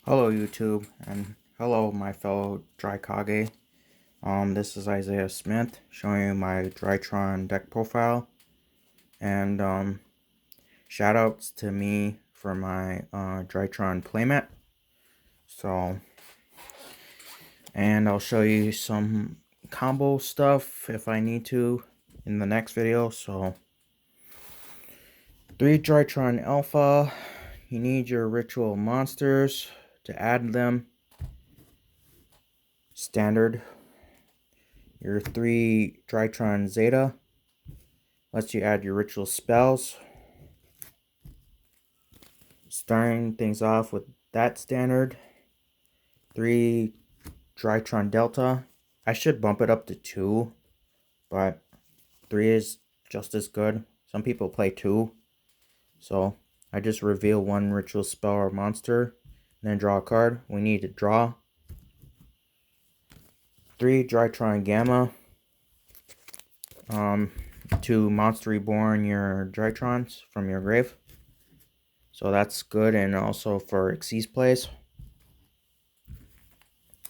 Hello YouTube, and hello my fellow Drykage. This is Isaiah Smith showing you my Drytron deck profile, and shoutouts to me for my Drytron playmat. And I'll show you some combo stuff if I need to in the next video. So 3 Drytron Alpha, you need your ritual monsters to add them. Standard. Your 3 Drytron Zeta lets you add your ritual spells. Starting things off with that standard. 3 Drytron Delta. I should bump it up to 2, but 3 is just as good. Some people play 2, so I just reveal 1 ritual spell or monster, and then draw a card. We need to draw. 3 Drytron Gamma. To Monster Reborn your Drytrons from your grave. So that's good, and also for Xyz plays.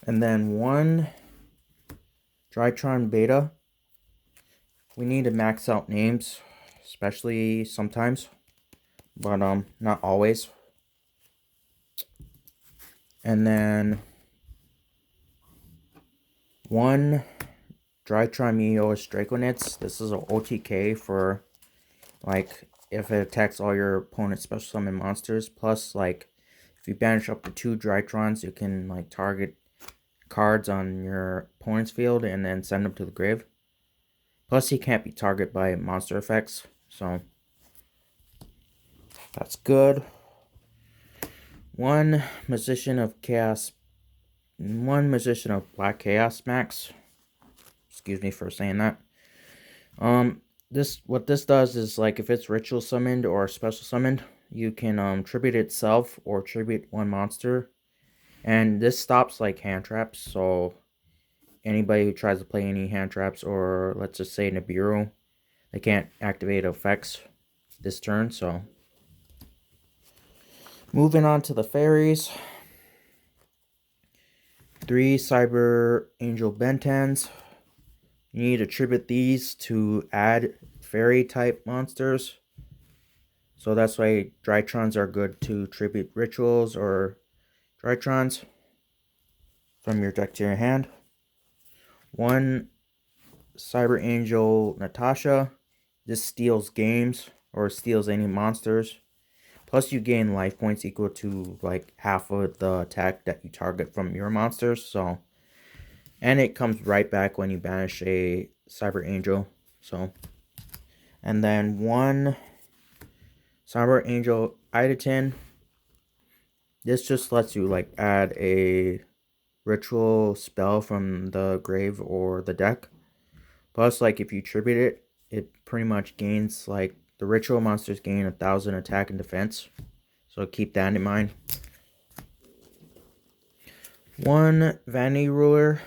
And then 1 Drytron Beta. We need to max out names, especially sometimes, but not always. And then 1 Drytron Meteos Draconits. This is an OTK for, like, if it attacks all your opponent's special summon monsters. Plus, like, if you banish up to 2 Drytrons, you can, like, target cards on your opponent's field and then send them to the grave. Plus, he can't be targeted by monster effects, so that's good. 1 Magician of Chaos, 1 Magician of Black Chaos Max. Excuse me for saying that. What this does is, like, if it's ritual summoned or special summoned, you can tribute itself or tribute 1 monster, and this stops like hand traps. So anybody who tries to play any hand traps, or let's just say Nibiru, they can't activate effects this turn. So moving on to the fairies. 3 Cyber Angel Bentens. You need to tribute these to add fairy type monsters. So that's why Drytrons are good to tribute rituals or Drytrons from your deck to your hand. 1 Cyber Angel Natasha. This steals games or steals any monsters. Plus you gain life points equal to like half of the attack that you target from your monsters. So, and it comes right back when you banish a Cyber Angel. So, and then 1 Cyber Angel Idatin. This just lets you like add a ritual spell from the grave or the deck. Plus, like, if you tribute it, it pretty much gains, like, the ritual monsters gain 1,000 attack and defense. So keep that in mind. 1 Vanity Ruler.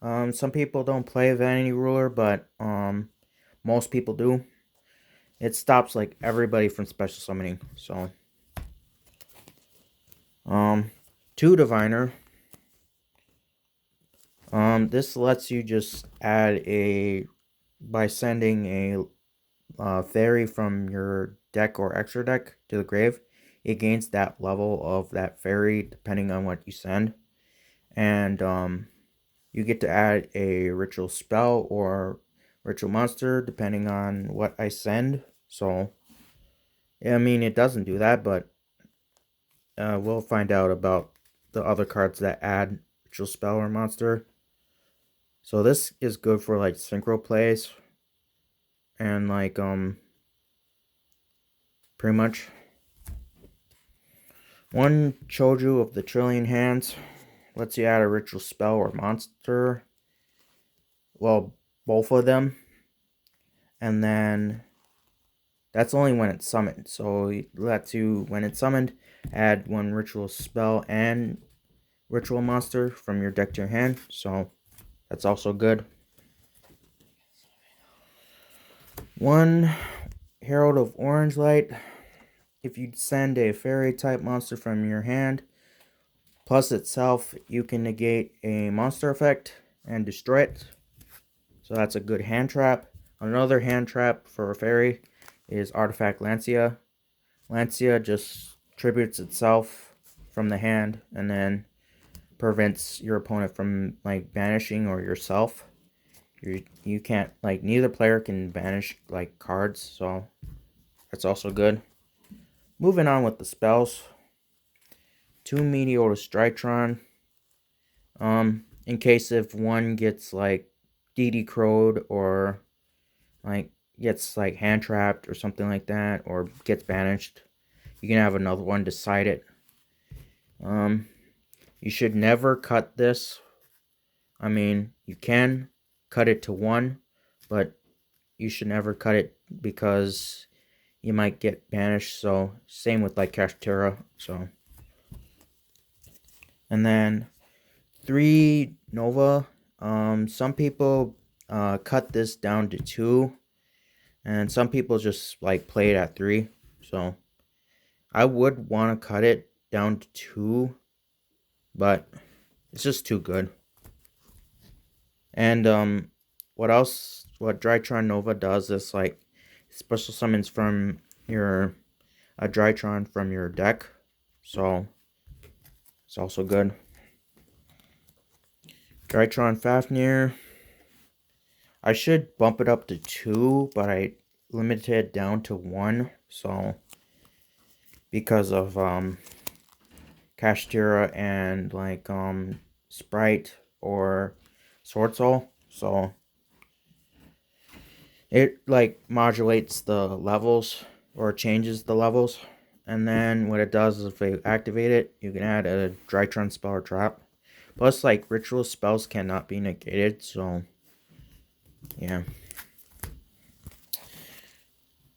Some people don't play Vanity Ruler, but most people do. It stops like everybody from special summoning. So 2 Diviner. This lets you just add by sending a fairy from your deck or extra deck to the grave. It gains that level of that fairy depending on what you send. And you get to add a ritual spell or ritual monster depending on what I send. So, I mean, it doesn't do that, but we'll find out about the other cards that add ritual spell or monster. So this is good for like synchro plays and like pretty much. 1 Choju of the Trillion Hands lets you add a ritual spell or monster. Well, both of them. And then that's only when it's summoned. So it lets you, when it's summoned, add 1 ritual spell and ritual monster from your deck to your hand. So that's also good. 1 Herald of Orange Light. If you send a fairy type monster from your hand Plus itself, you can negate a monster effect and destroy it. So that's a good hand trap. Another hand trap for a fairy is Artifact Lancia. Lancia just tributes itself from the hand and then prevents your opponent from like banishing or yourself. You can't, like, neither player can banish like cards, so that's also good. Moving on with the spells. 2 Meteor's Drytron. In case if one gets like DD crowed or like gets like hand trapped or something like that, or gets banished, you can have another one decide it. You should never cut this. I mean, you can cut it to 1, but you should never cut it because you might get banished. So same with like Kashtira. So, and then 3 Nova. Some people cut this down to 2, and some people just like play it at 3. So I would want to cut it down to 2, but it's just too good. And what else? What Drytron Nova does is like special summons from your Drytron from your deck, so it's also good. Drytron Fafnir. I should bump it up to 2, but I limited it down to 1. So because of Kashtira and like Sprite or Sword Soul, so it like modulates the levels or changes the levels. And then what it does is if you activate it, you can add a Drytron spell or trap. Plus, like, ritual spells cannot be negated, so yeah.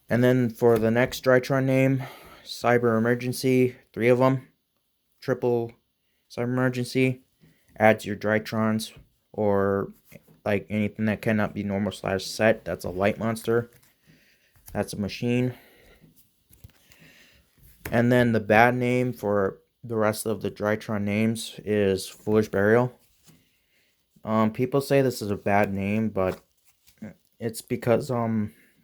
And then for the next Drytron name, Cyber Emergency, 3 of them, triple Cyber Emergency, adds your Drytrons or like anything that cannot be normal / set. That's a light monster. That's a machine. And then the bad name for the rest of the Drytron names is Foolish Burial. People say this is a bad name, but it's because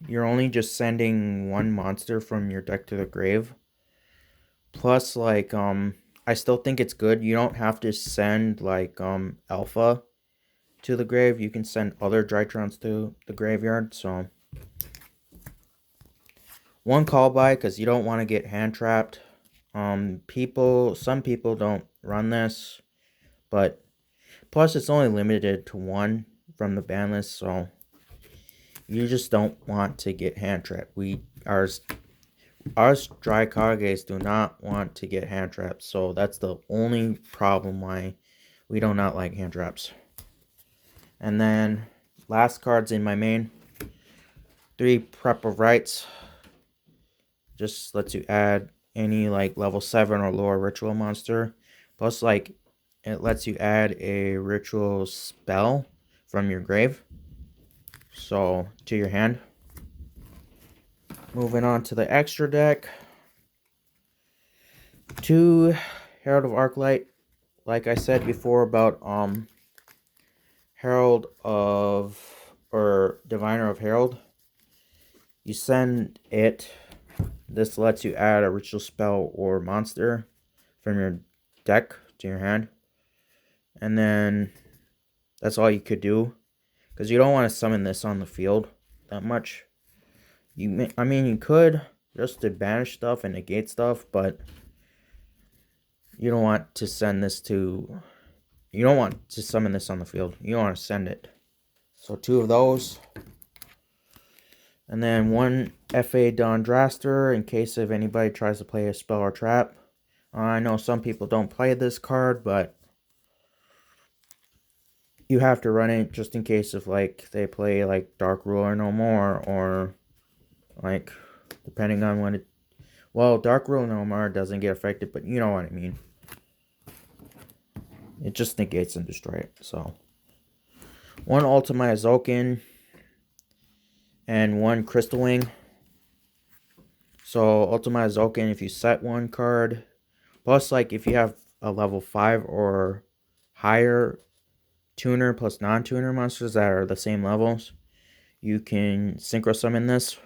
you're only just sending 1 monster from your deck to the grave. Plus, like, I still think it's good. You don't have to send like Alpha to the grave. You can send other Drytrons to the graveyard. So 1 call by, because you don't want to get hand trapped. Some people don't run this, but plus it's only limited to 1 from the ban list, so you just don't want to get hand trapped. Us Drykages do not want to get hand trapped, so that's the only problem why we do not like hand traps. And then last cards in my main, 3 Prep of Rites. Just lets you add any like level 7 or lower ritual monster. Plus, like, it lets you add a ritual spell from your grave, so to your hand. Moving on to the extra deck. 2 Herald of Arclight. Like I said before about Herald of, or Diviner of Herald. You send it. This lets you add a ritual spell or monster from your deck to your hand. And then that's all you could do, because you don't want to summon this on the field that much. I mean, you could just to banish stuff and negate stuff, but you don't want to send this to... You don't want to summon this on the field. You don't want to send it. So 2 of those. And then 1 FA Dondraster in case if anybody tries to play a spell or trap. I know some people don't play this card, but you have to run it just in case if like they play like Dark Ruler no more, or like depending on when it... Well, Dark Ruler no more doesn't get affected, but you know what I mean. It just negates and destroys it. So 1 Ultima Azokin and 1 Crystal Wing. So Ultima Azokin, if you set 1 card, plus like if you have a level 5 or higher tuner plus non-tuner monsters that are the same levels, you can synchro summon this,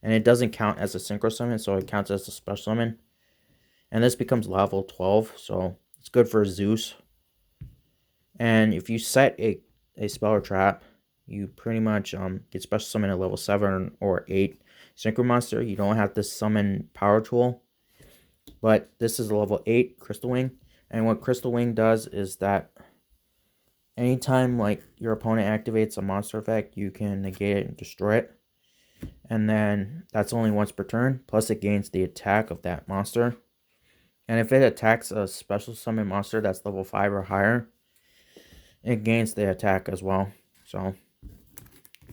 and it doesn't count as a synchro summon, so it counts as a special summon. And this becomes level 12, so it's good for Zeus. And if you set a spell or trap, you pretty much get special summon at level 7 or 8 synchro monster. You don't have to summon power tool, but this is a level 8 crystal wing. And what crystal wing does is that anytime like your opponent activates a monster effect, you can negate it and destroy it. And then that's only once per turn, plus it gains the attack of that monster. And if it attacks a special summon monster that's level 5 or higher, it gains the attack as well. So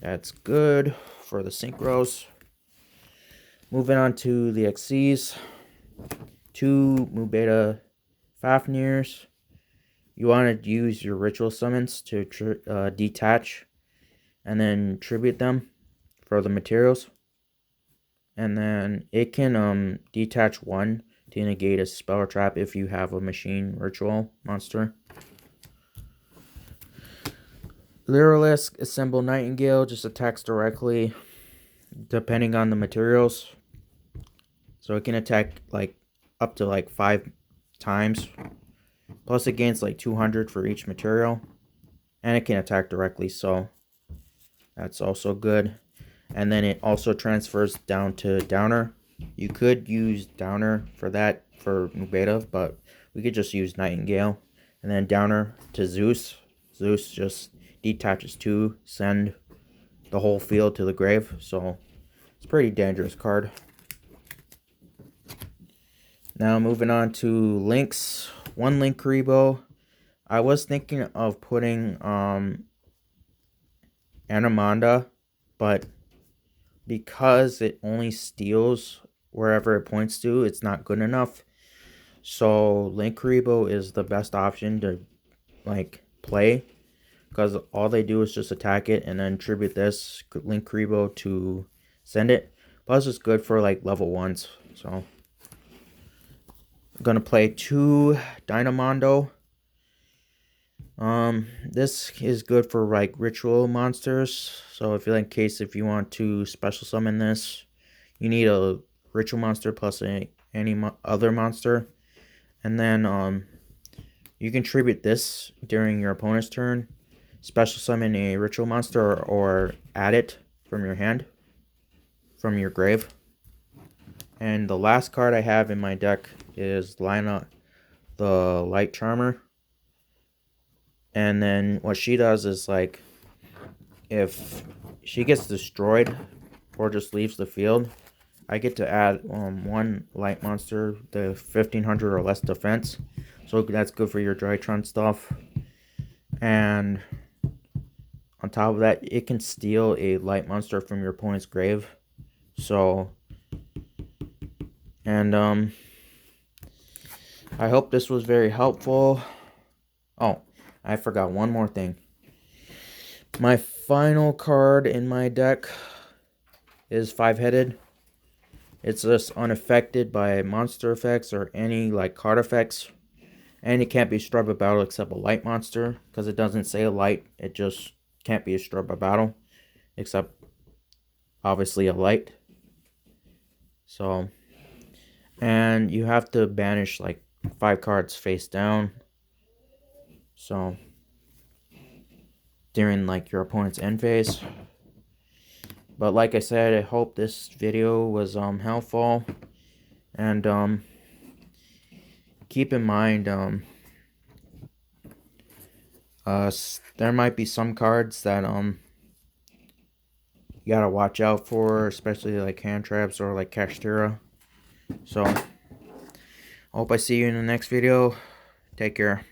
that's good for the synchros. Moving on to the XCs. 2 Mubeta Fafnirs. You want to use your ritual summons to detach and then tribute them for the materials. And then it can detach 1 to negate a spell or trap if you have a machine ritual monster. Lyrilisk Assemble Nightingale just attacks directly depending on the materials. So it can attack like up to like 5 times. Plus it gains like 200 for each material. And it can attack directly, so that's also good. And then it also transfers down to Downer. You could use Downer for that for Mubeta, but we could just use Nightingale. And then Downer to Zeus. Zeus just detaches 2, send the whole field to the grave. So it's a pretty dangerous card. Now moving on to links. 1 Link Karibo. I was thinking of putting Anamanda, but because it only steals wherever it points to, it's not good enough. So Link Karibo is the best option to like play, because all they do is just attack it and then tribute this Link Karibo to send it. Plus it's good for like level 1s. So I'm gonna play 2 Dynamondo. This is good for like ritual monsters. So if in case if you want to special summon this, you need a ritual monster plus any other monster, and then you can tribute this during your opponent's turn, special summon a ritual monster, or add it from your hand, from your grave. And the last card I have in my deck is Lina, the Light Charmer. And then what she does is like, if she gets destroyed or just leaves the field, I get to add 1 light monster, the 1500 or less defense. So that's good for your Drytron stuff. And on top of that, it can steal a light monster from your opponent's grave. So, and I hope this was very helpful. Oh, I forgot one more thing. My final card in my deck is 5-headed. It's just unaffected by monster effects or any like card effects. And it can't be destroyed by battle except a light monster, because it doesn't say a light. It just can't be destroyed by battle except obviously a light. So, and you have to banish like 5 cards face down. So during like your opponent's end phase. But like I said, I hope this video was helpful, and keep in mind there might be some cards that you gotta watch out for, especially like hand traps or like Kashtira. So I hope I see you in the next video. Take care.